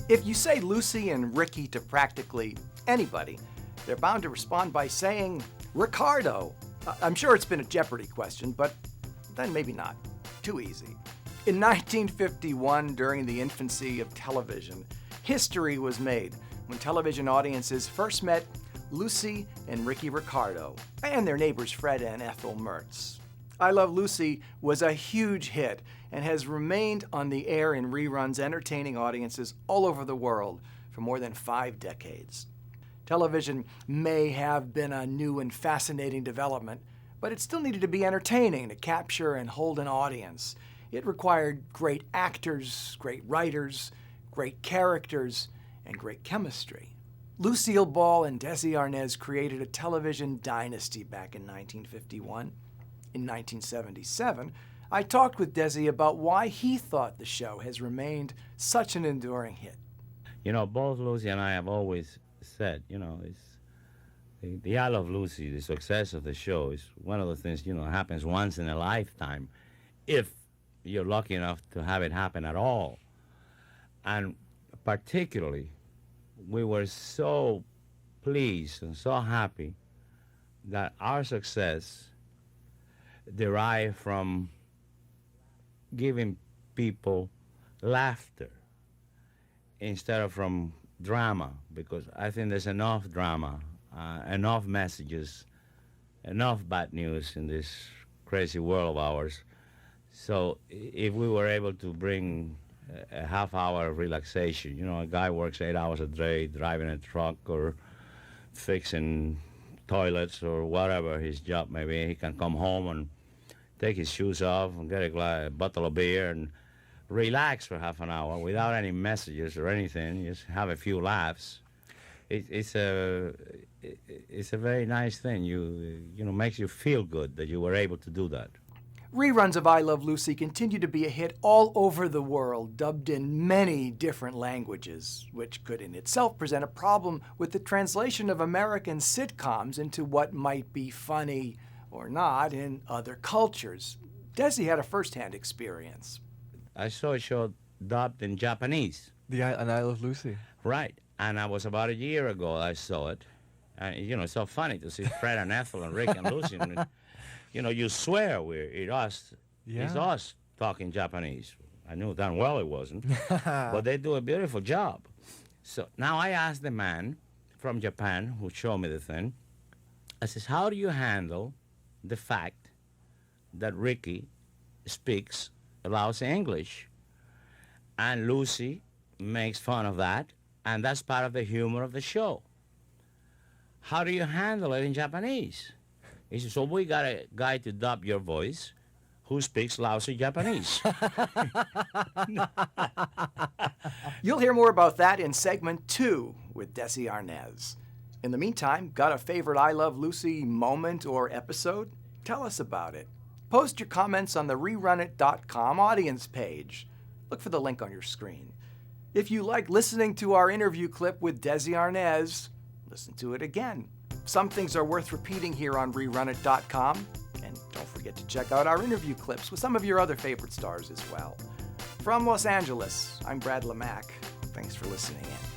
If you say Lucy and Ricky to practically anybody, they're bound to respond by saying, Ricardo. I'm sure it's been a Jeopardy question, but then maybe not. Too easy. In 1951, during the infancy of television, history was made when television audiences first met Lucy and Ricky Ricardo, and their neighbors Fred and Ethel Mertz. I Love Lucy was a huge hit and has remained on the air in reruns, entertaining audiences all over the world for more than 5 decades. Television may have been a new and fascinating development, but it still needed to be entertaining to capture and hold an audience. It required great actors, great writers, great characters, and great chemistry. Lucille Ball and Desi Arnaz created a television dynasty back in 1951. In 1977, I talked with Desi about why he thought the show has remained such an enduring hit. You know, both Lucy and I have always said, it's the I Love Lucy, the success of the show is one of the things, happens once in a lifetime, if you're lucky enough to have it happen at all. And particularly, we were so pleased and so happy that our success derived from giving people laughter instead of from drama, because I think there's enough drama, enough messages, enough bad news in this crazy world of ours. So if we were able to bring a half hour of relaxation, a guy works 8 hours a day driving a truck or fixing toilets or whatever his job may be, he can come home and take his shoes off and get a bottle of beer and relax for half an hour without any messages or anything, just have a few laughs. It's a very nice thing. Makes you feel good that you were able to do that. Reruns of I Love Lucy continue to be a hit all over the world, dubbed in many different languages, which could in itself present a problem with the translation of American sitcoms into what might be funny or not in other cultures. Desi had a first-hand experience. I saw a show dubbed in Japanese. And I Love Lucy. Right. And I was about a year ago I saw it. And, it's so funny to see Fred and Ethel and Rick and Lucy. And, you swear it's us talking Japanese. I knew damn well it wasn't. But they do a beautiful job. So now I asked the man from Japan who showed me the thing, I says, how do you handle the fact that Ricky speaks lousy English and Lucy makes fun of that, and that's part of the humor of the show? How do you handle it in Japanese? He said, so we got a guy to dub your voice who speaks lousy Japanese. You'll hear more about that in segment 2 with Desi Arnaz. In the meantime, got a favorite I Love Lucy moment or episode? Tell us about it. Post your comments on the RerunIt.com audience page. Look for the link on your screen. If you like listening to our interview clip with Desi Arnaz, listen to it again. Some things are worth repeating here on RerunIt.com. And don't forget to check out our interview clips with some of your other favorite stars as well. From Los Angeles, I'm Brad Lemack. Thanks for listening in.